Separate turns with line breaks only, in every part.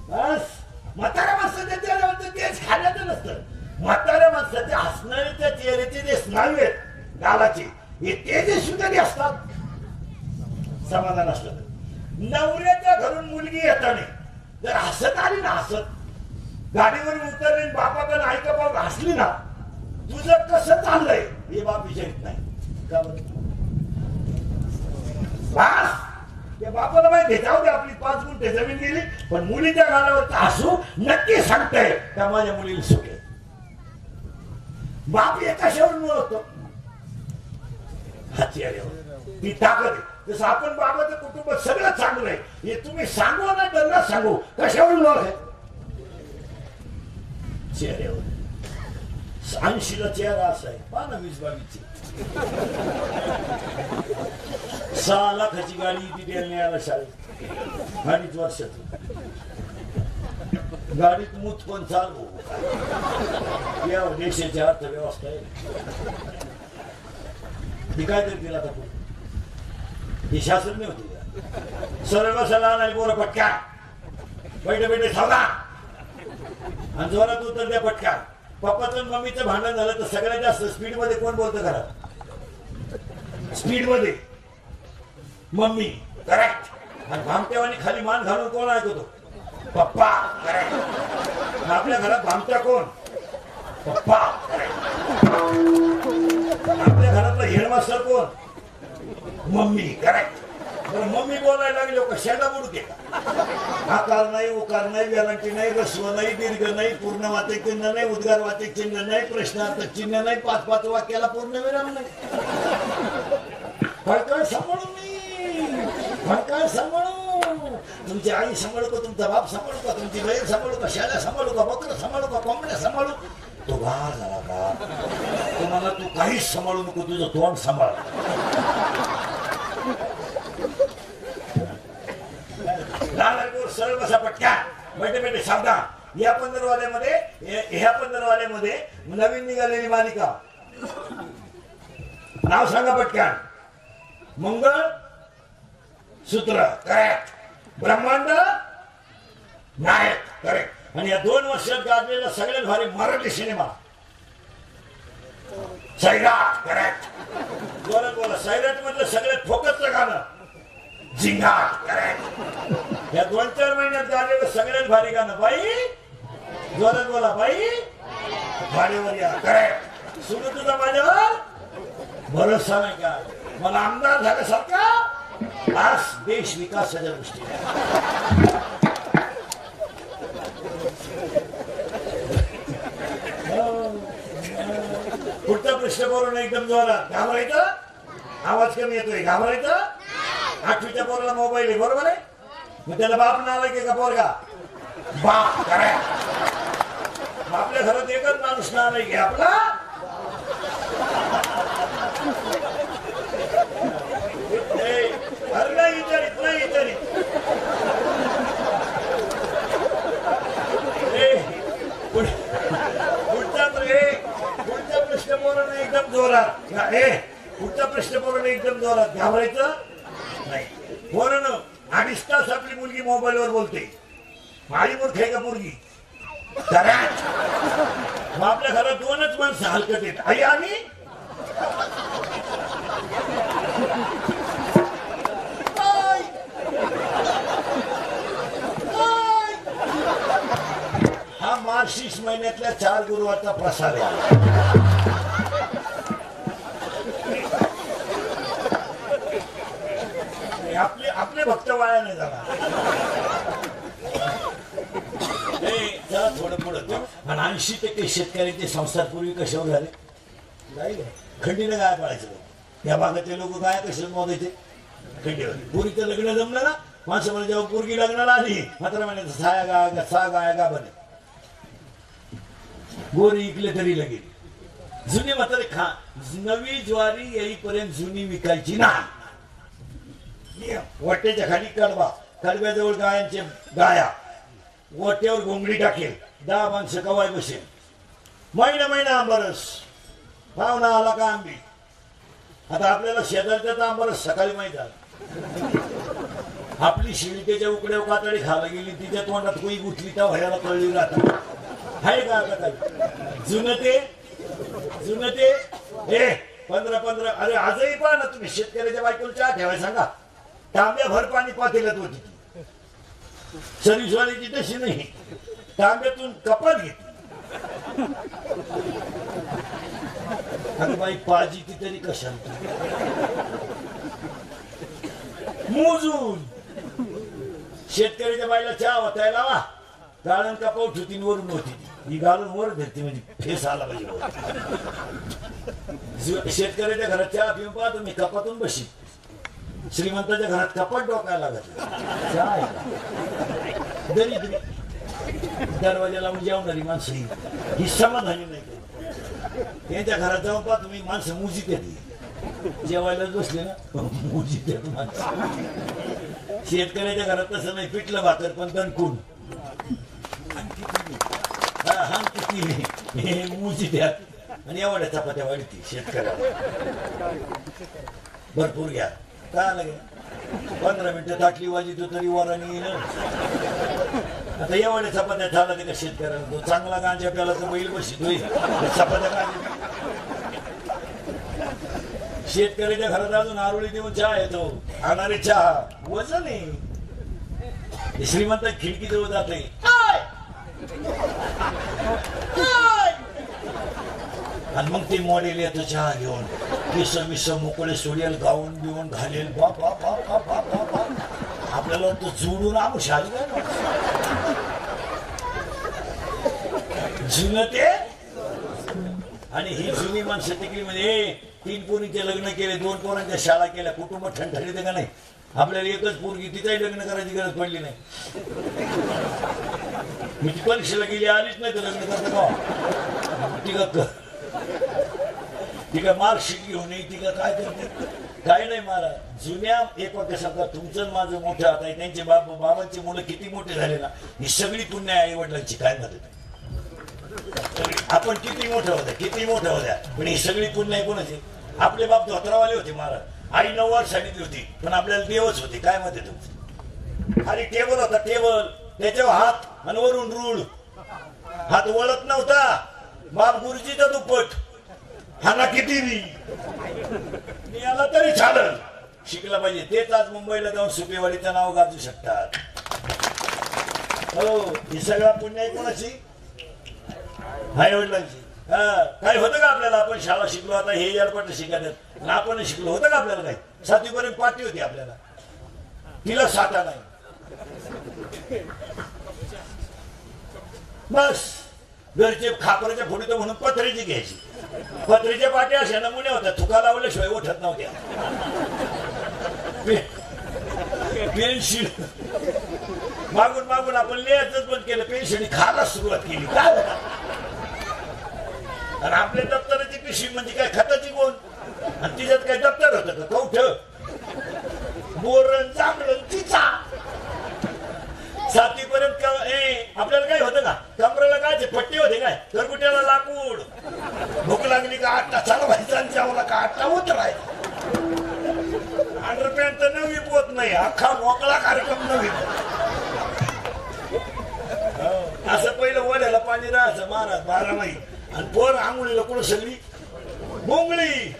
बस म्हाताऱ्या माणसाच्या चेहऱ्यावर तेच खाण्याचं नसतं. म्हाताऱ्या माणसाच्या हसणाऱ्याच्या चेहऱ्याचे जे स्नायू आहेत गालाचे हे तेजस्वी असतात. समाधान असलं नवऱ्याच्या घरून मुलगी येताना जर हसत आली ना, हसत गाडीवरून उतरली बापाकडे ऐका बाप हसली ना, तुझं कसं चाललंय हे बाप विचारित नाही का बरं? त्या बापाला माहिती जाऊ दे आपली 5 गुंठे जमीन गेली, पण मुलीच्या गालावर हसू नक्की सांगताय त्या माझ्या मुलीला सुख आहे. बाप एका शेवट मिळवतो हाती ती ताकद आहे. जसं आपण बाबाचं कुटुंब सगळं चांगलं आहे हे तुम्ही सांगू ना त्यांना सांगू कशावर लोक आहे चेहऱ्यावर. 80ला चेहरा असा आहे पहा ना 20-22 6 लाखाची गाडी डिटेल मिळाला शाळेत 2.5 वर्षात. गाडीत मूत कोण चालू या देशाची अर्थव्यवस्था आहे ती काय करतील आता? ही शासन नाही होती सरळ बसायला नाही पोरं पटक्या बैठे बैठे सावधा आणि जोरात उतर द्या पटक्या. पप्पाचं मम्मीचं भांडण झालं तर सगळ्यात जास्त स्पीड मध्ये कोण बोलतं घरात? स्पीड मध्ये मम्मी करेक्ट. आणि भामट्यावानी खाली मान घालून कोण ऐकतो? पप्पा करेक्ट. आपल्या घरात भामट्या कोण? पप्पा करेक्ट. आपल्या घरातला हेडमास्टर कोण? Mummy correct. मम्मी बोलायला लागले कशाला बोलू के आकार नाही उकार नाही गॅरंटी नाही रस्व नाही दीर्घ नाही पूर्ण वाचक चिन्ह नाही उद्गार वाचक चिन्ह नाही प्रश्नार्थक चिन्ह नाही 5-5 वाक्याला पूर्ण विराम नाही. फळकळ सांभाळू मी फळकळ सांभाळू. तुमची आई सांभाळू का? तुमचा बाप सांभाळू का? तुमची बहीण सांभाळू का? शाळा सांभाळू का? बकरं सांभाळू का? कोंबड्या सांभाळू? तो गार झाला का? तुम्हाला तू काहीच सांभाळू नको तुझं तोंड सांभाळ. सरळ बसा पटक्या बैठे बैठे सावधान. या 15वाल्यामध्ये ह्या 15वाल्यामध्ये नवीन निघालेली मालिका नाव सांगा पटक्या. मंगळ सूत्र करेक्ट. ब्रह्मांड नायक करेक्ट. आणि या 2 वर्षात गाजलेला सगळ्यात भारी मराठी सिनेमा सैराट करेक्ट. जोरात बोला. सैराट मधलं सगळ्यात फोकसचं गाणं झिंगाट करेक्ट. या 2-4 महिन्यात गाजलेलं सगळ्यात भारी गाणं बाई. जोरात बोला बाई भाडीवर या करेक्ट. सुरू तुझा माझ्यावर भरोसा नाही का? मला आमदार झाल्यासारखा आज देश विकासाच्या दृष्टीने पुढचा प्रश्न करून एकदम जोरात. घाबरायचं? आवाज कमी येतोय. घाबरायचं? 8वीच्या पोराला मोबाईल आहे बरोबर आहे. मग त्याला बाप नाला की का पोरगा? बाप करेक्ट. आपल्या घरात एकच माणूस नाला की आपला नाही विचारित नाही विचारित. पुढचा प्रश्न पोरानं एकदम जोरात. पुढचा प्रश्न पोरानं एकदम जोरात. घाबरायचं नाही. पोरानं 2.5 तास आपली मुलगी मोबाईलवर बोलते. माझी मूर्ख आहे का मुलगी? करेक्ट. मग आपल्या घरात 2च माणसं हलकत येत आई आणि हा मार्गशीर्ष महिन्यातल्या 4 गुरुवारचा प्रसाद आहे. आपले भक्त वाया नाही झाला. थोडं पुढं. आणि 80% शेतकऱ्यांचे संसार पूर्वी कशावर झाले? जाईल खंडीनं गाय पाळायचं. या भागातले लोक गाय कशाला मोदायचे? खंडीवर. पुरीचं लग्न जमलं ना माणसं म्हणजे जेव्हा पोरगी लग्नाला आली मात्र म्हणायचं 6 गाया गाभण गोरी इकले तरी लगेल. जुनी म्हातारे खा नवी ज्वारी येईपर्यंत जुनी विकायची नाही. वाट्याच्या खाली कडबा कडब्याजवळ गायांचे गाया वाट्यावर घोंगडी टाकेल. 10 माणसं कवाय बसेल. महिना आंबरस पाहुणा आला का आंबी. आता आपल्याला शेजारच्या आंबरस सकाळी माहित झालं. आपली शिळकेच्या उकड्या कातडी खायला गेली तिच्या तोंडात कोई गुतली तर व्हायला कळली राहत आहे का आता काही जुनं ते 15 अरे आजही पहा ना तुम्ही शेतकऱ्याच्या बायकोला चहा ठेवाय सांगा तांब्या भर पाणी पातेल्यात होती सर्विसवाल्याची तशी नाही तांब्यातून कपात घेतली अरे बाई पाजी ती तरी कशाला मोजून शेतकऱ्याच्या बाईला चहा होताय लावा गाळण कपावट होती वरून होती ही घालून वर धरती म्हणजे फेस आला पाहिजे शेतकऱ्याच्या घरात चहा पिऊन पाहा तुम्ही कपातून बशी श्रीमंताच्या घरात कपाट डोकायला लागत चहा आहे का दरिद्री दरवाजा लावून जेवणारी माणसं ही समाधानी नाही त्यांच्या घरात जाऊन पहा तुम्ही माणसं मुजीत येते जेवायलाच बसले ना मुजीत येत माणसं शेतकऱ्याच्या घरात तसं नाही पिठलं भाकर पण दणकून हा किती मुजीत यात आणि एवढ्या चपात्या वाढती शेतकऱ्याला भरपूर घ्या काय लागे 15 मिनिटं ताटली वाजित तरी वरानी आता एवढ्या चपात्या झाला ते का शेतकऱ्याला तो चांगला गांजा प्याला तर बैल बसतोय चपात्या गांजा शेतकऱ्याच्या घरात अजून आरोळी देऊन चहा येतो खाणारे चहा वजन आहे श्रीमंत खिडकी जवळ जाते आणि मग ते मॉडेल येतो चहा घेऊन केस मिस मोकळे सोडेल गाऊन बिवून घालेल बाप बाप बाप बाप बाप बाप बाप आपल्याला तो जोडून आमुष आली जुनं ते आणि ही जुनी माणसं तिकडे म्हणजे 3 पोरीचे लग्न केले 2 पोरांच्या शाळा केल्या कुटुंब ठणठणीत का नाही आपल्याला एकच पोरगी तिचाही लग्न करायची गरज पडली नाही मी ती परीक्षेला गेली आलीच नाही तर लग्न करतो का ती का मार्कशीट घेऊन येई ती का काय करते काय नाही मला जुन्या एक वाक्य सांगता तुमचं माझं मोठं आता त्यांचे बाबांची मुलं किती मोठे झाले ना ही सगळी पुण्य आई वडिलांची काय मदत आपण किती मोठ्या होत्या पण ही सगळी पुण्य आहे कोणाची आपले बाप धोत्रावाले होते महाराज आई 9 सांगितली होती पण आपल्याला देवच होते काय मत आहे तुमचं अरे टेबल होता टेबल त्याच्यावर हात आणि वरून रूळ हात वळत नव्हता बाप गुरुजीचा दुप्पट हा ना किती मी आला तरी चालल शिकला पाहिजे तेच आज मुंबईला जाऊन सुपेवाडीचं नाव गाजू शकतात हो ही सगळा पुण्य आहे कोणाची आई वडिलांची काय होतं का आपल्याला आपण शाळा शिकलो आता हे एअरपोर्ट शिकायचं आपण शिकलो होतं का आपल्याला काही 7वी पर्यंत पाठी होती आपल्याला तिला साठा नाही बस घरचे खापराच्या फोडी तर म्हणून पत्रीची घ्यायची पत्रीच्या पाट्या अशा नमुने होत्या थुका लावल्याशिवाय उठत नव्हत्या पेन्सिल मागून आपण लिहायचंच बंद केलं पेन्सिल खायला सुरुवात केली काय आणि आपल्या दप्तराची पिशवी म्हणजे काय खताची कोण आणि तिच्यात काय दप्तर होतं का कवठ बोरण चांगलं तिचा 7वी पर्यंत आपल्याला काय होतं का कमरेला काय पट्टी होते काय करकुट्याला लाकूड भूक लागली का 8 तासाला व्हायचा जेवला का 8 ला उतरायचा अंडरपॅन्ट तर नवी पोत नाही अख्खा मोकळा कार्यक्रम नवी असं पहिलं वड्याला पाणी राहायचं महाराज 12 महिने आणि पोर आंघोळीला कुठं सगळी बोंगळी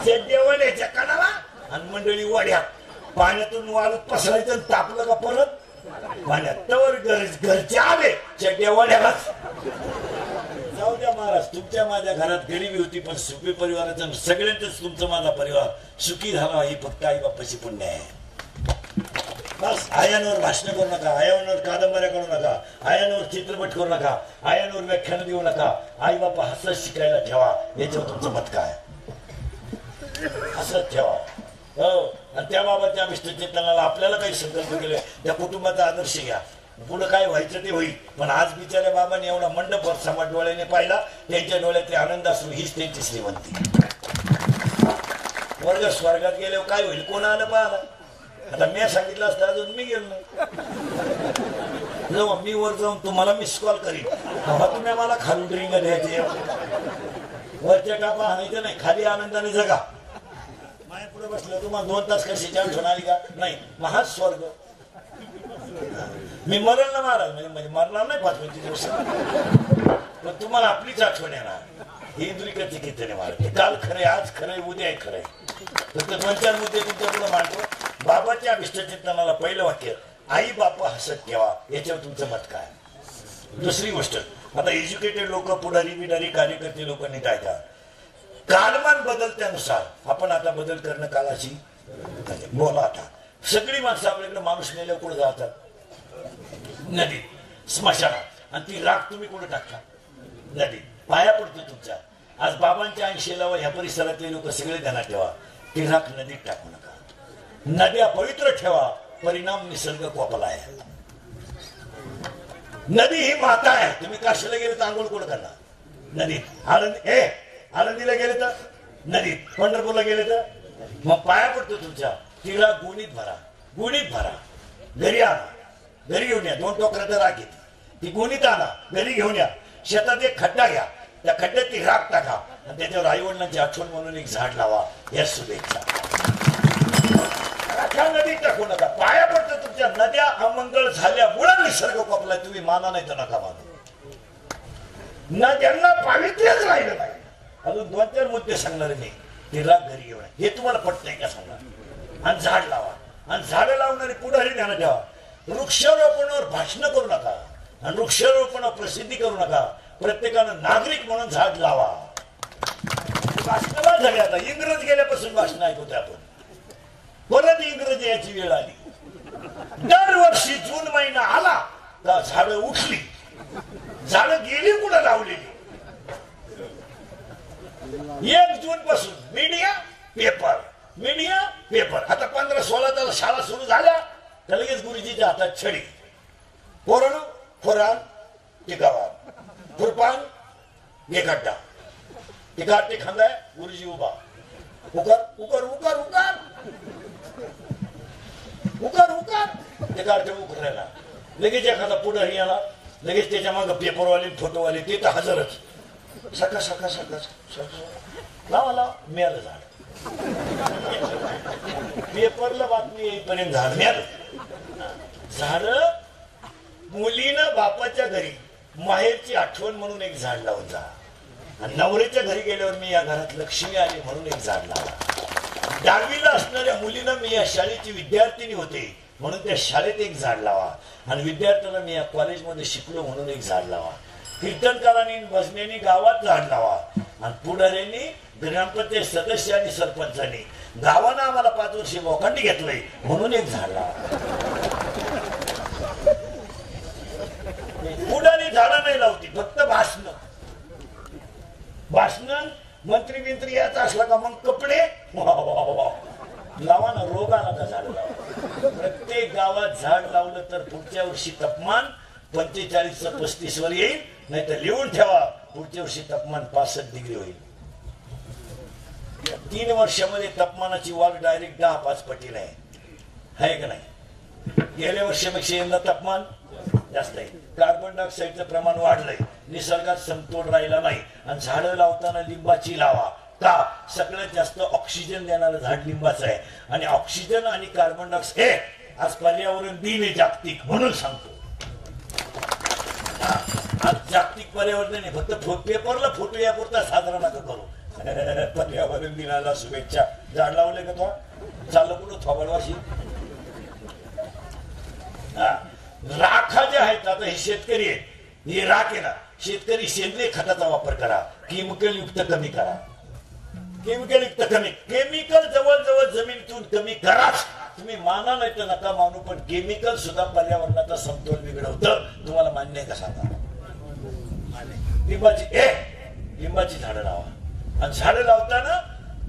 शेट्या वड्याच्या कणाला आणि मंडळी वड्या पाण्यातून वाळत पसरायचं तापलं का परत पाण्यात तवर घरचे आले शेट्या वड्यालाच जाऊ द्या महाराज तुमच्या माझ्या घरात गरिबी होती पण सुखी परिवाराचा सगळ्यांचाच तुमचा माझा परिवार सुखी झाला ही फक्त आई बापाची पुण्य आहे बस आयांवर भाषण करू नका आयांवर कादंबऱ्या करू नका आयांवर चित्रपट करू नका आयांवर व्याख्यान देऊ नका आई बापा हसत शिकायला ठेवा याच्यावर तुमचं मत काय हसत ठेवा हो आणि त्या बाबतच्या विष्णुचिंतनाला आपल्याला काही संकल्प केले त्या कुटुंबाचा आदर्श घ्या पुढे काय व्हायचं ते होईल पण आज बिचाऱ्या बाबांनी एवढा मंडप समाज डोळ्याने पाहिला त्यांच्या डोळ्यातले आनंद असू हीच त्यांची श्रीमंती वर्ग स्वर्गात गेल्यावर काय होईल कोण आलं पाहिलं आता मी सांगितलं असतं अजून मी गेलो जेव्हा मी वर जाऊन तुम्हाला मिस कॉल करीन तेव्हा तुम्ही मला खाली ड्रिंक द्यायचे वरच्या टापा हाणायचं नाही खाली आनंदाने जगा माया पुढे बसलो तुम्हाला 2 तास कशाची आठवण आली का? नाही, महाच स्वर्ग. मी मरण ना महाराज म्हणजे मरणार नाही 5-25 दिवस, पण तुम्हाला आपलीच आठवण येणार. ही इंद्रिकाची कीर्तने महाराज. काल खरंय, आज खरंय, उद्या खरंय. फक्त 2-4 मुद्दे तुमच्या पुढे मांडतो. बाबाच्या अभिष्टचिंतनाला पहिलं वाक्य, आई बापा हसत ठेवा. याच्यावर तुमचं मत काय? दुसरी गोष्ट, आता एज्युकेटेड लोक, पुढारी बिडारी कार्यकर्ते लोक नीट ऐका. कालमान बदलत्यानुसार आपण आता बदल करणं कालाची बोला. आता सगळी माणसं आपल्याकडे माणूस मेल्यावर कुठे जातात? नदी, स्मशानात. आणि ती राख तुम्ही कुठे टाकता? नदी. पाया पडतो तुमच्या. आज बाबांच्या 80 लावा ह्या परिसरातले लोक सगळे ध्यानात ठेवा, ती राख नदीत टाकू नका. नद्या पवित्र ठेवा, परिणाम निसर्ग कोपला आहे. नदी ही माता आहे. तुम्ही काशीला गेले तर आंघोळ कोण करणार? नदीत. आळंदीला गेले तर नदीत, पंढरपूरला गेले तर मग पाया पडतो तुमच्या. तिला गुणीत भरा, गुणीत भरा. घरी आणा, घरी घेऊन या. 2 टोकऱ्याचं राख येते, ती गुणीत आणा, घरी घेऊन या. शेतात एक खड्डा घ्या, त्या खड्ड्यात ती राख टाका आणि त्याच्यावर आई वडिलांची आठवण म्हणून एक झाड लावा. या शुभेच्छा. नदीत टाकू नका. पाया पडतो तुमच्या. नद्या अमंगळ झाल्यामुळे निसर्ग कोपला. तुम्ही माना नाही तर नका मानू. नद्यांना पावित्र्यच राहिलं नाही. अजून 2-4 मुद्दे सांगणार मी. तिला घरी घेऊन हे तुम्हाला पटतंय का सांगा. आणि झाड लावा. आणि झाडं लावणारी पुढारी ध्यानात ठेवा. वृक्षारोपणावर भाषण करू नका आणि वृक्षारोपणावर प्रसिद्धी करू नका. प्रत्येकानं नागरिक म्हणून झाड लावा. भाषणाला झाले. आता इंग्रज गेल्यापासून भाषण ऐकवते आपण. परत इंग्रजी याची वेळ आली. दरवर्षी जून महिना आला तर झाडं उठली. झाडं गेली कुठं लावलेली. 1 जून पासून मीडिया पेपर, मीडिया पेपर. आता 15-16 शाळा सुरू झाल्या तर लगेच गुरुजीच्या हातात छडी. पोरण फोरान टिकावा, खुरपान हे खड्डा, टिकाट ते खांदाय. गुरुजी उभा. उकर उकर उकर उकर उकर उकर ते काढते उकरायला. लगेच एखादा पुढारी येणार. लगेच त्याच्या मागं पेपरवाले, फोटोवाले, ते तर हजरच. सका सका सका लावा लावा. मिळालं झाड. पेपरला बातमी येईपर्यंत झाड मिळालं. झाड. मुलीनं बापाच्या घरी माहेरची आठवण म्हणून एक झाड लावून जा. आणि नवऱ्याच्या घरी गेल्यावर मी या घरात लक्ष्मी आली म्हणून एक झाड लावा. 10वीला असणाऱ्या मुलीनं मी या शाळेची विद्यार्थिनी होते म्हणून त्या शाळेत एक झाड लावा. आणि विद्यार्थ्यांना मी या कॉलेजमध्ये शिकलो म्हणून एक झाड लावा. कीर्तनकारांनी भजनेनी गावात झाड लावा. आणि पुढाऱ्यांनी, ग्रामपंचायत सदस्य आणि सरपंचांनी गावानं आम्हाला 5 वर्ष मोखंडी घेतलंय म्हणून एक झाड लावा. पुढारी झाडं नाही लावती, फक्त भाषण. भाषण मंत्री बिंत्री याचा असला का मग कपडे लावा ना. रोग आला का झाड लावा. प्रत्येक गावात झाड लावलं तर पुढच्या वर्षी तापमान 45 ते 35 वर येईल. नाही तर लिहून ठेवा, पुढच्या वर्षी तापमान 65 डिग्री होईल. 3 वर्षामध्ये तापमानाची वाढ डायरेक्ट 10-5 पटीने आहे का नाही? गेल्या वर्षापेक्षा यंदा तापमान जास्त आहे. कार्बन डायऑक्साईडचं प्रमाण वाढलंय. निसर्गात समतोल राहिला नाही. आणि झाडं लावताना लिंबाची लावा. का? सगळ्यात जास्त ऑक्सिजन देणारं झाड लिंबाचं आहे. आणि ऑक्सिजन आणि कार्बन डायऑक्साईड आज पर्यावरण दिन आहे जागतिक म्हणून सांगतो. आज जागतिक पर्यावरण नाही, फक्त पेपरला फोटो यापुरता साजरा नका करू. पर्यावरण दिनाला शुभेच्छा. झाड लावले का तो? चाललं कुठं थोबडवाशी. राखा ज्या आहेत, आता हे शेतकरी आहेत, हे राख आहे ना. शेतकरी सेंद्रिय खताचा वापर करा. केमिकल युक्त कमी करा. केमिकल युक्त कमी. केमिकल जवळजवळ जमिनीतून कमी कराच. तुम्ही माना नाही तर नका मानू, पण केमिकल सुद्धा पर्यावरणाचा समतोल बिघडवतं. तुम्हाला मान्य आहे का सांगा? लिंबाची झाडं लावा. आणि झाडं लावताना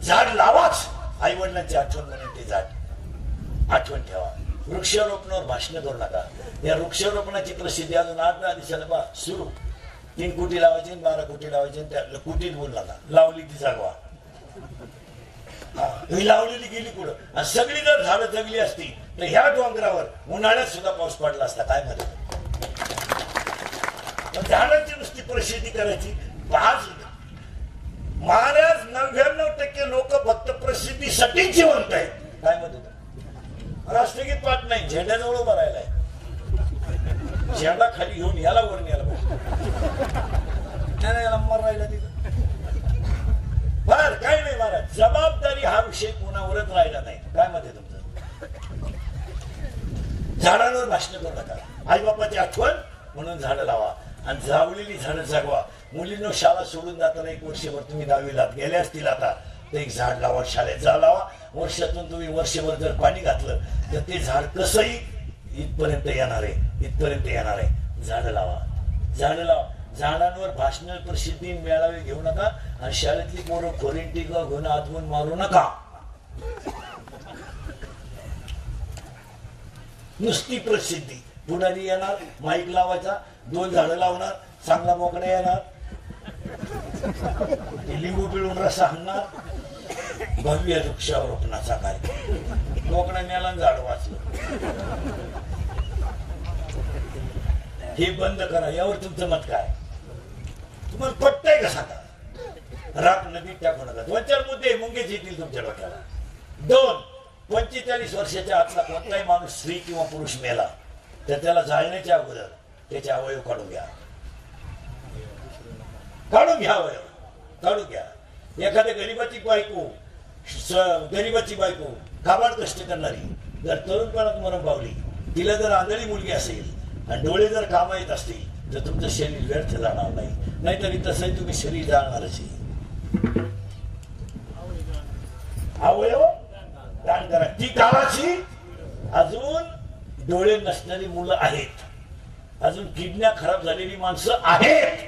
झाड लावाच. आई वडिलांची आठवण म्हणून ते झाड आठवण ठेवा. वृक्षारोपणावर भाषण करू नका. या वृक्षारोपणाची प्रसिद्धी अजून 8-10 दिवसाला सुरू. 3 कोटी लावायचे, 12 कोटी लावायचे. त्या कोटीत बोल नका. लावली ती जागवा. ही लावलेली गेली कुठं? आणि सगळी जर झाडं जगली असती तर ह्या डोंगरावर उन्हाळ्यात सुद्धा पाऊस पडला असता. काय म्हणत? झाडांची नुसती प्रसिद्धी करायची. महाराज 99% लोक फक्त प्रसिद्धीसाठी जिवंत आहेत. काय म्हणतो राष्ट्रगीत पाठ नाही, झेंड्याजवळ उभा राहिलाय, झेंडा खाली घेऊन याला वर न्यायला पाहिजे, याला मर राहिला तिथं. बर काय नाही महाराज, जबाबदारी हा विषय कोणावरच राहिला नाही. काय मत आहे तुमचं? झाडांवर भाषण करू नका, आई बापाची आठवण म्हणून झाडं लावा आणि जावलेली झाडं जगवा. मुलींनो शाळा सोडून जाताना 1 वर्षभर तुम्ही 10वीला गेले असतील आता तर एक झाड लावा, शाळेत जा लावा. वर्षातून तुम्ही वर्षभर जर पाणी घातलं तर ते झाड कसंही इथपर्यंत येणार आहे, इथपर्यंत येणार आहे. झाडं लावा, झाडं लावा. झाडांवर भाषण प्रसिद्धी मेळावे घेऊ नका आणि शाळेतली पोरं खोरींटी घेऊन आतवून मारू नका. नुसती प्रसिद्धी, पुढारी येणार, माईक लावायचा, 2 झाडं लावणार, चांगला मोकड्या येणार, लिंबू पिळून रसा आणणार, भव्य वृक्षारोपणाचा काय मोकड्या मेला झाड वाचलं. हे बंद करा. यावर तुमचं मत काय? तुम्हाला पटतंय का सांगा? राख नदीत टाकू नका. 2-4 मुद्दे मुंगेच येतील तुमच्या डोक्याला. 2, 45 वर्षाच्या आतला कोणताही माणूस स्त्री किंवा पुरुष मेला तर त्याला जाळण्याच्या अगोदर त्याचे अवयव काढून घ्या, काढून घ्या, अवयव काढून घ्या. एखाद्या गरीबाची बायको काबाड कष्ट करणारी जर तरुणपणात मरण पावली, तिला जर आंधळी मुलगी असेल आणि डोळे जर कामा येत असतील तर तुमचं शरीर व्यर्थ जाणार नाही. नाहीतरी तसंही तुम्ही शरीर जाणारच. अवयव दान करा. ती काळाची अजून डोळे नसणारी मुलं आहेत, अजून किडन्या खराब झालेली माणसं आहेत.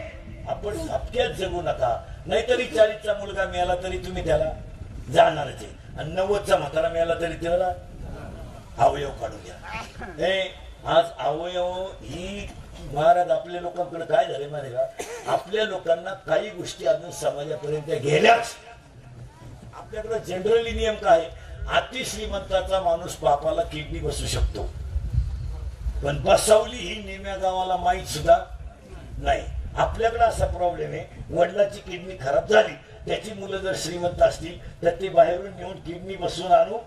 आपण झपक्यात जगू नका. नाहीतरी 40चा मुलगा मिळाला तरी तुम्ही त्याला जाणारच आहे आणि 90चा म्हातारा मिळाला तरी त्याला अवयव काढून घ्या. आज अवयव ही महाराज आपल्या लोकांकडे काय झाले माहिती का? आपल्या लोकांना काही गोष्टी अजून समाजापर्यंत गेल्याच. आपल्याकडे जनरली नियम काय? अति श्रीमंताचा माणूस बापाला किडनी बसू शकतो, पण बसवली ही निम्या गावाला माहीत सुद्धा नाही. आपल्याकडे असा प्रॉब्लेम आहे, वडिलाची किडनी खराब झाली, त्याची मुलं जर श्रीमंत असतील तर ते बाहेरून नेऊन किडनी बसवून आणू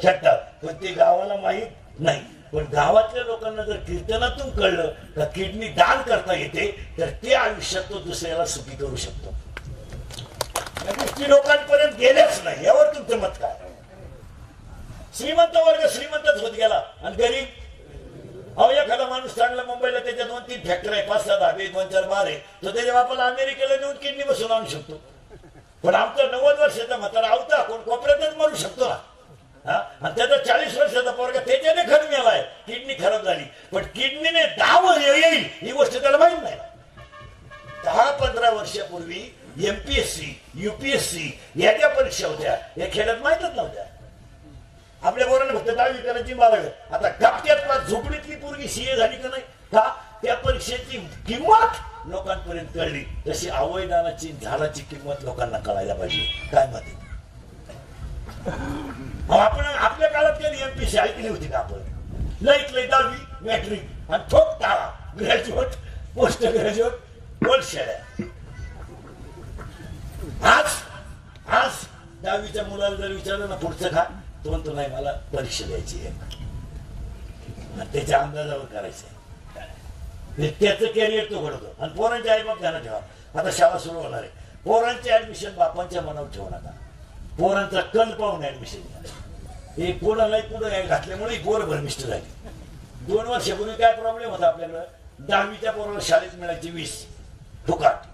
शकतात, पण ते गावाला माहीत नाही. पण गावातल्या लोकांना जर कीर्तनातून कळलं का किडनी दान करता येते तर ते आयुष्यात तो दुसऱ्याला सुखी करू शकतो. या गोष्टी लोकांपर्यंत गेल्याच नाही. यावर तुमचं मत काय? श्रीमंत वर्ग श्रीमंतच होत गेला आणि गरीब, अहो एखादा माणूस चांगला मुंबईला त्याच्या 2-3 फॅक्टरी आहे, 5-6 धाबे, 2-4 बार आहे, तो त्याच्या बापाला अमेरिकेला नेऊन किडनी बसून आणू शकतो. पण आमचा 90 वर्षाचा म्हातारा आवता कोण कोपऱ्यातच मरू शकतो ना. आणि त्याचा 40 वर्षाचा पोरगा त्याच्याने खरं मेलाय, किडनी खराब झाली, पण किडनीने 10 वर्ष येईल ही गोष्ट त्याला माहित नाही. 10-15 वर्षापूर्वी MPSC, UPSC याच्या परीक्षा होत्या, या खेड्यात माहितच नव्हत्या. आपल्या पोरांना फक्त 10वी करायची 12वी. आता गापट्यात झोपडीतली पोरगी CA झाली का नाही का? त्या परीक्षेची किंमत लोकांपर्यंत कळली. तशी अवयदानाची झाडाची किंमत लोकांना कळायला पाहिजे. काय मत आहे? आपण आपल्या काळात कधी MPSC ऐकली होती का? आपण लईत लई 10वी मॅट्रिक आणि ठोक टाळा ग्रॅज्युएट, पोस्ट ग्रॅज्युएट, गोल्ड शेड्या. आज 10वीच्या मुलाला जर विचारलं ना पुढचं काय, तो म्हणतो नाही मला परीक्षा द्यायची आहे, त्याच्या अंदाजावर करायचंय. त्याचं कॅरियर तो घडवतो. आणि पोरांचे आईबाप ध्यानात ठेवा, आता शाळा सुरू होणार आहे, पोरांचे ऍडमिशन बापांच्या मनावर ठेवू नका. पोरांचा कल पाहून ऍडमिशन घ्या. हे कोणालाही पुढे घातल्यामुळे पोरं भरमिष्ट झाली. 2 वर्षापूर्वी काय प्रॉब्लेम होता आपल्याकडं? 10वीच्या पोराला शाळेत मिळायची 20 फुकाट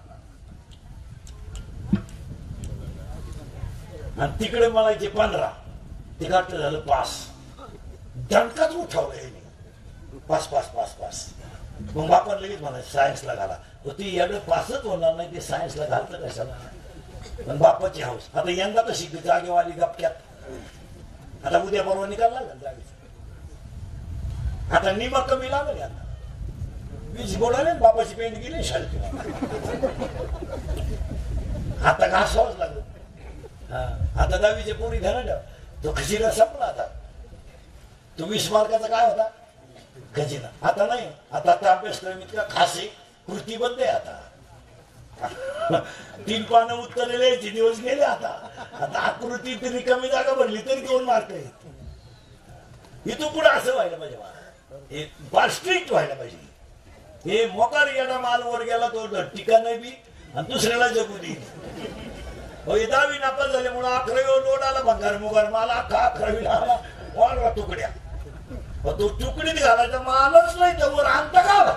आणि तिकडे मिळायचे 15. तिकाट झालं पास. दणकाच उठवलं पास पास पास पास. मग बापाला लगेच म्हणायचं सायन्सला घाला. ती एवढं पासच होणार नाही, ते सायन्सला घालतं कशाला? पण बापाची हाऊस. आता यंदा तर शिकली जागेवाली गपक्यात. आता उद्या परवा निकाल लागला जागेचा. आता निमा कमी लागल. आता 20 बोलाले बापाची पेंट गेली शाळेत. आता घासावंच लागलं. आता 10वीचे पोरी ध्यान ठेवा. तो खजिना संपला. आता तो 20 मार्काचा काय होता? खजिना. आता नाही. आता अभ्यासक्रम इतका खास आहे, कृती बंद आहे. आता 3 पानं उत्तरलेले दिवस गेले. आता आकृती तरी कमी जागा भरली तरी 2 मार्क आहेत. इथून पुढे असं व्हायला पाहिजे. हे फार स्ट्रिक्ट व्हायला पाहिजे. हे मोकार येणा माल वर गेला तो टिका नाही बी आणि दुसऱ्याला जगू देईल. 10वी नापास झाल्यामुळे 11वी लोड आला. भंगार मुगार माल अख्खा 11वी आला वाढवा तुकड्या. तो तुकडीत घालायचा मालच नाही तर वर आणता का.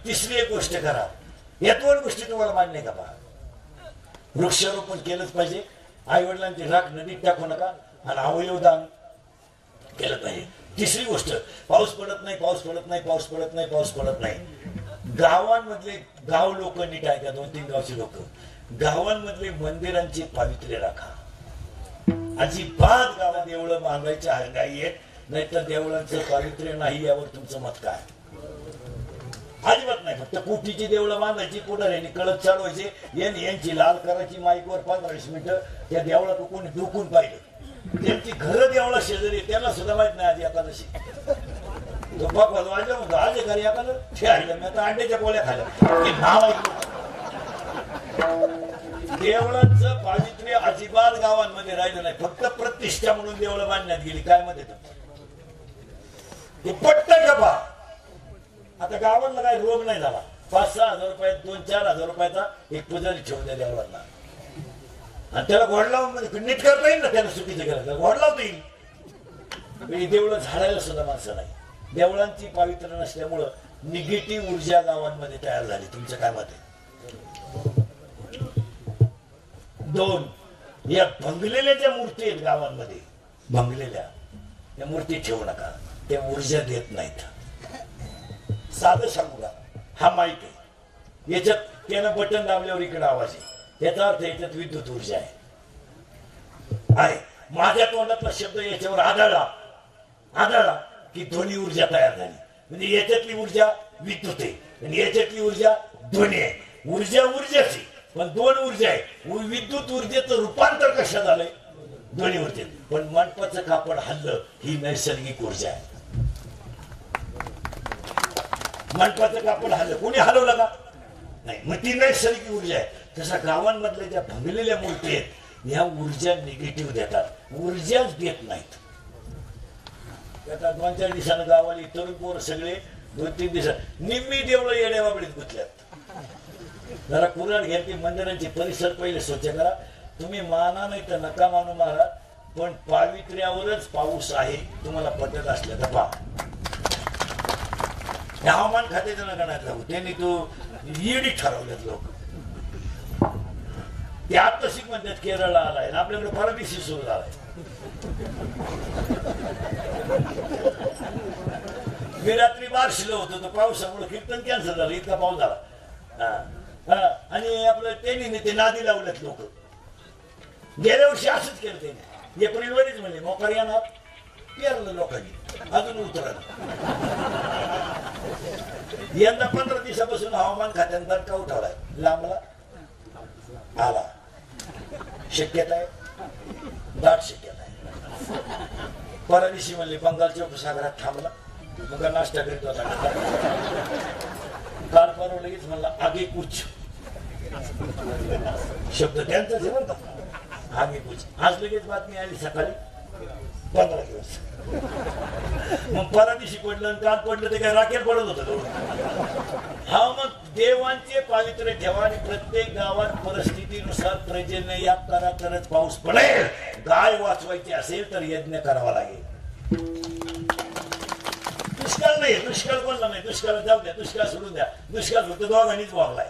तिसरी एक गोष्ट करा. या 2 गोष्टी तुम्हाला मान्य का पहा. वृक्षारोपण केलंच पाहिजे. आई वडिलांची राख नदीत टाकू नका आणि अवयवदान केलं पाहिजे. तिसरी गोष्ट, पाऊस पडत नाही, पाऊस पडत नाही, पाऊस पडत नाही, पाऊस पडत नाही. गावांमधले गाव लोक नीट आहे का 2-3 गावचे लोक गावांमधले मंदिरांची पावित्र्य राखा. अजिबात गावात देवळं बांधायचे हंगाई आहेत. नाहीतर देवळांचं पावित्र्य नाही यावर तुमचं मत काय. अजिबात नाही. फक्त कुटीची देवळं बांधायची, पुढाऱ्यांनी कळत चालवायचे, यांची लाल करायची माईकवर 15-20 मिनिटं. त्या देवळात कोणी दुखून पाहिलं. त्यांची घरं देवळा शेजारी त्यांना सुद्धा माहित नाही. आज एकादशी तो बघ वाजला म्हणतो आज घरी एकादशी खेळायला मी आता अंड्याच्या पोळ्या खायला नाव ऐकलं. देवळांचं पावित्र्य अजिबात गावांमध्ये राहिलं नाही. फक्त प्रतिष्ठा म्हणून देवळं बांधण्यात गेली. काय मध्ये पट्ट गपा. आता गावांना काही रोग नाही झाला. 5-6 हजार रुपयात 2-4 हजार रुपयाचा एक पुजारी ठेवून द्या देवळांना आणि त्याला घोड लावून नीट करता येईल ना. त्याला चुकीचं केलं घोड लावता येईल. देवळं झाडायला सुद्धा माणसं नाही. देवळांची पावित्र्य नसल्यामुळं निगेटिव्ह ऊर्जा गावांमध्ये तयार झाली. तुमचं काय मत आहे. 2 या भंगलेल्या ज्या मूर्ती आहेत गावांमध्ये भंगलेल्या त्या मूर्ती ठेवू नका. त्या ऊर्जा देत नाहीत. साधं सांगू का. हा माईक आहे. याच्यात त्यानं बटन दाबल्यावर इकडे आवाज आहे. त्याचा अर्थ याच्यात विद्युत ऊर्जा आहे. माझ्या तोंडातला शब्द याच्यावर आदळला की ध्वनी ऊर्जा तयार झाली. म्हणजे याच्यातली ऊर्जा विद्युत आहे आणि याच्यातली ऊर्जा ध्वनी आहे. ऊर्जा ऊर्जाची पण 2 ऊर्जा आहे. विद्युत ऊर्जेचं रूपांतर कशा झालंय ध्वनी ऊर्जेत. पण मंडपाचं कापड हल्लं ही नैसर्गिक ऊर्जा आहे. मंडपाचं कापड हल्लं कोणी हलवलं का नाही. मग ती नैसर्गिक ऊर्जा आहे. तसा गावांमधल्या ज्या भंगलेल्या मूर्ती आहेत ह्या ऊर्जा निगेटिव्ह देतात. ऊर्जाच देत नाहीत. आता 2-4 दिवसानं गावाला तरुण पोर सगळे 2-3 दिवसात निम्मी देवळं येड्या बाबडीत गुंतल्यात. जरा कुराड घ्या की मंदिरांचे परिसर पहिले स्वच्छ करा. तुम्ही माना नाही तर नका मानू महाराज पण पावित्र्यावरच पाऊस आहे. तुम्हाला पटत असलं तर पहा. हवामान खात्याचं नका नाही लागू. त्यांनी तो ईडी ठरवल्यात लोक. ते आत्ताशिक म्हणतात केरळला आलाय आपल्याकडे परदेशी सुरू झालाय. मी रात्री बार्शीला होतो तर पावसामुळे कीर्तन कॅन्सल झालं. इतका पाऊस झाला आणि आपलं त्यांनी ते नादी लावल्यात लोक. गेल्या वर्षी असंच केलं त्यांनी. एप्रिल मध्येच म्हणजे मोकार येणार पेरलं लोकांनी अजून उतरलं. यंदा 15 दिवसापासून हवामान खात्याने दणका उठवलाय. लांबला आला शक्यता आहे. दाट शक्यता आहे. परदिवशी म्हणले बंगालच्या उपसागरात थांबला. मग नाश्ता करीत होता. काल परवा लगेच म्हणला आगे कुछ शब्द त्यांचाच आहे बरं का. आगे कुछ. आज लगेच बातमी आली सकाळी 15 दिवस. मग परदिवशी पडलं आणि काल पडलं ते काय राखेल पडत होतं. हा मग देवांचे पावित्र्य ठेवा आणि प्रत्येक गावात परिस्थितीनुसार पर्जन्य याप करा तरच पाऊस पडेल. गाय वाचवायची असेल तर यज्ञ करावा लागेल. दुष्काळ नाही. दुष्काळ कोणला नाही. दुष्काळ जाऊ द्या. दुष्काळ सोडून द्या. दुष्काळ फक्त दोघांनीच भोगलाय.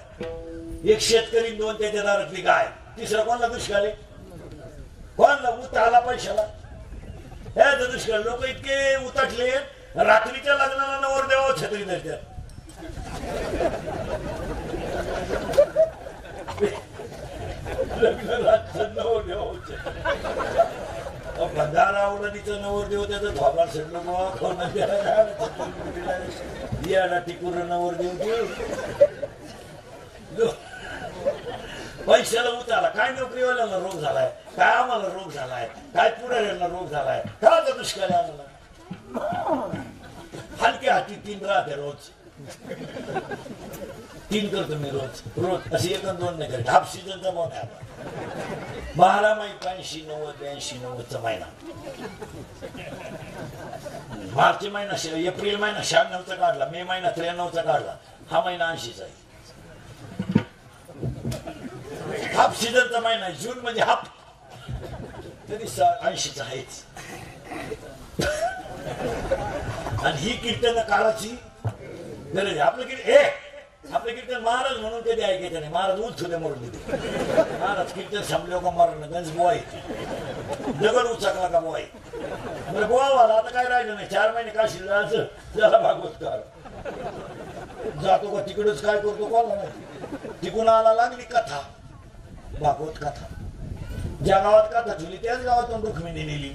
एक शेतकरी 2 त्याच्या दारातली गाय. तिसरा कोणला दुष्काळ आहे. कोणला उत आला पैशाला ह्याचा दुष्काळ. लोक इतके उतटले रात्रीच्या लग्नाला नवर देवा छत्री धरतात. लग्न रात्र नवर देवा बंधारा आवडीचं नवर देव त्याचा थोबा सडलं याला टिकूर नवर देव पैशाला उतारला. काय नोकरीवाल्याला रोग झालाय. काय आम्हाला रोग झालाय. काय पुढाऱ्यांना रोग झालाय. का दुष्काळ आम्हाला हलक्या हाती 3 राहते रोज. 3 करतो मी रोज रोज, अशी 1 आणि 2 नाही करत. हाफ सीझनचा बोन आहे आता. 12 महिने 85, 90, 82, 90चा महिना. मार्च महिना, एप्रिल महिना 96चा काढला, मे महिना 93चा काढला, हा महिना 80चा आहे. हाफ सीझनचा महिना आहे. जून म्हणजे हाफ, तरी 80चा आहेच. आणि ही कीर्तन काळाची गरज आहे. आपलं कीर्तन महाराज म्हणून कधी ऐकायचं नाही. महाराज उचलले मरून देते. महाराज कीर्तन संपले का मारण गंज बुवा येते, दगड उचकला का बुवा येते. म्हणजे बुवा वाला आता काय राहिलं नाही. 4 महिने काशी जायचं, त्याला भागवतकार जातो का तिकडच काय करतो कोणाला नाही. तिकडून आला लागली कथा, भागवत कथा. ज्या गावात कथा ठेवली त्याच गावातून रुक्मिणी नेली.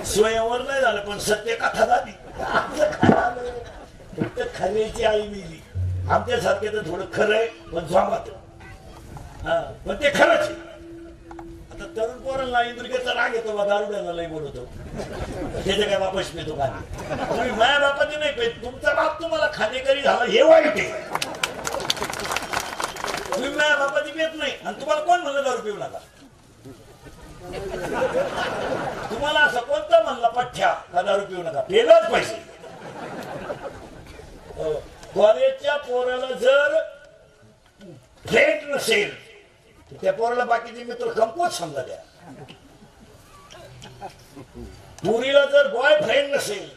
स्वयंवर नाही झालं पण सत्य कथा झाली. फक्त खऱ्याची आई मिली. आमच्यासारखे तर थोडं खरं आहे पण स्वागत, पण ते खरंच आहे. आता तरुण पोरांना इंद्रिकेचा राग येतो बा, दारुड्याला लई बोलवतो, त्याचे काय वापस पेतो का? तुम्ही माझ्या बापाचे नाही पेत, तुमचा बाप तुम्हाला खाणेकरी झाला हे वाईट आहे. तुम्ही माझ्या बापाची पेत नाही आणि तुम्हाला कोण म्हणलं दारू पिऊ नका? तुम्हाला असं कोणतं म्हणलं पठ्ठ्या का दारू पिऊ नका? पेलच पाहिजे. कॉलेजच्या पोराला जर फ्रेंड नसेल त्या पोराला बाकीचे मित्र कमकुवत समजा द्या. पुरीला जर बॉयफ्रेंड नसेल,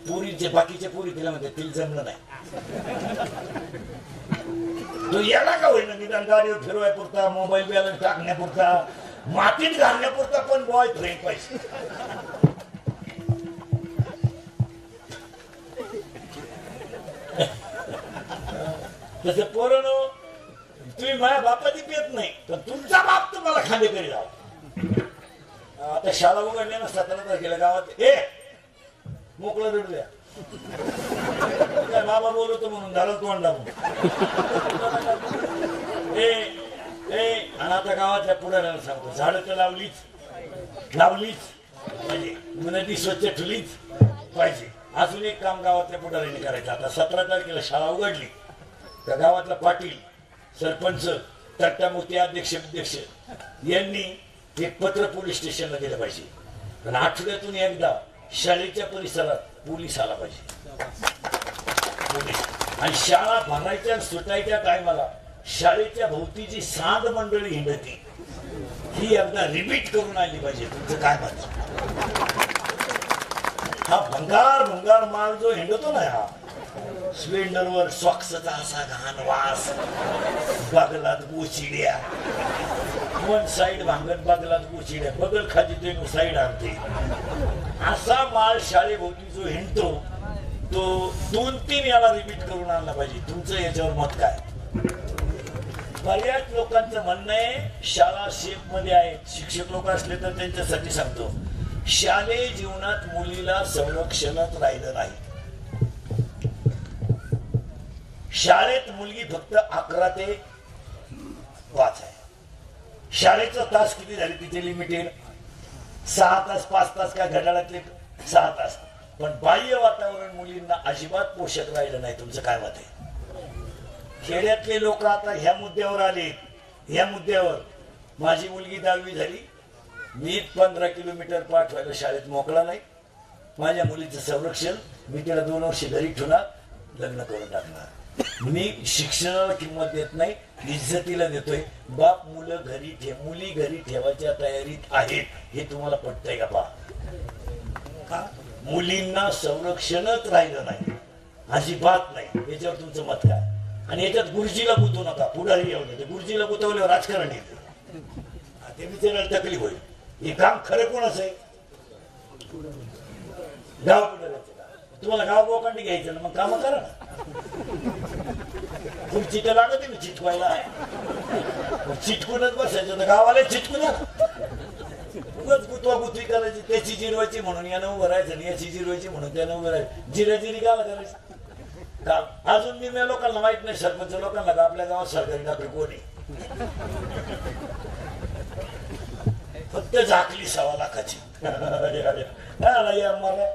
पुरीचे बाकीचे पुरी तिला म्हणते तिला जमलं नाही, तो याला का होईना निदान गाडीवर फिरवायपुरता, मोबाईल बॅलन्स टाकण्यापुरता, मातीत घालण्यापुरता पण बॉयफ्रेंड पाहिजे. तसं पोरांनो, तुम्ही माझ्या बापाची पेत नाही तर तुमचा बाप तुम्हाला खांदेकरी जावा. आता शाळा उघडल्या ना 17 तारखेला गावात, मोकळं रडू द्या. काय बाबा बोलवतो म्हणून झालं तोंड दाबून. आणि आता गावातल्या पुढाऱ्याला सांगतो, झाडं तर लावलीच पाहिजे, नदी स्वच्छ ठेवलीच पाहिजे. अजून एक काम गावातल्या पुढाऱ्यांनी करायचं. आता 17 तारखेला शाळा उघडली तर गावातला पाटील, सरपंच, तट्टामुक्ती अध्यक्ष यांनी एक पत्र पोलीस स्टेशनला दिलं पाहिजे. आणि आठवड्यातून एकदा शाळेच्या परिसरात पोलीस आला पाहिजे. आणि शाळा भरायच्या सुटायच्या टायमाला शाळेच्या भोवतीची सांड मंडळी हिंडती ही एकदा रिपीट करून आली पाहिजे. तुमचं काय मत? हा भंगार माल जो हिंडतो ना, हा स्प्लेंडरवर सॉक्सचा असा घाण वास, बागलात गोचिड्या, वन साईड भांगत बागलात गोचिड्या, बगल खाली ते साईड आणते, असा माल शाळेभोवती जो हिंडतो तो 2-3 याला रिपीट करून आणला पाहिजे. तुमचं याच्यावर मत काय? बऱ्याच लोकांचं म्हणणं आहे शाळा शेप मध्ये आहे. शिक्षक लोक असले तर त्यांच्यासाठी सांगतो, शालेय जीवनात मुलीला संरक्षणच राहिलं नाही. शाळेत मुलगी फक्त 11 ते 5 आहे. शाळेचा तास किती झाले तिथे लिमिटेड, 6 तास 5 तास, काय घड्याळातले 6 तास. पण बाह्य वातावरण मुलींना अजिबात पोषक राहिलं नाही. तुमचं काय मत आहे? खेड्यातले लोक आता ह्या मुद्द्यावर आले. ह्या मुद्द्यावर माझी मुलगी 10वी झाली, मी 15 किलोमीटर पाठवायला शाळेत मोकळा नाही. माझ्या मुलीचं संरक्षण, मी तिला 2 वर्ष घरी ठेवणार, लग्न करून टाकणार. मी शिक्षणाला किंमत देत नाही, इज्जतीला देतोय. बाप मुली घरी ठेवायच्या तयारीत आहेत. हे तुम्हाला पटतंय का? पहा, मुलींना संरक्षणच राहिलं नाही, अजिबात नाही. याच्यावर तुमचं मत काय? आणि याच्यात गुरुजीला गुंतवू नका. पुढारी येऊन येते, गुरुजीला गुंतवल्यावर राजकारण येते, ते विचारायला तकलीफ होईल. हे काम खरं कोणाचं आहे? गाव पुढाऱ्याचं. तुम्हाला गाव गोकांडी घ्यायचं ना, मग काम करा ना. खुर्ची तर लागत ना चिटकवायला, चिटकूनच बसायचं तर गावाला चिटकून उगाच गुतवा गुतवी करायची, त्याची जिरवायची म्हणून यानं उभं राहायचं आणि याची जिरवायची म्हणून त्यानं उभं राहायचं. जिराजिरी गावा करायची काम. अजून मी लोकांना माहित नाही, सरपंच लोकांना का आपल्या गावात सरकारी नोकरी कोण आहे. फक्त झाकली 1.25 लाखाची. अरे अरे मला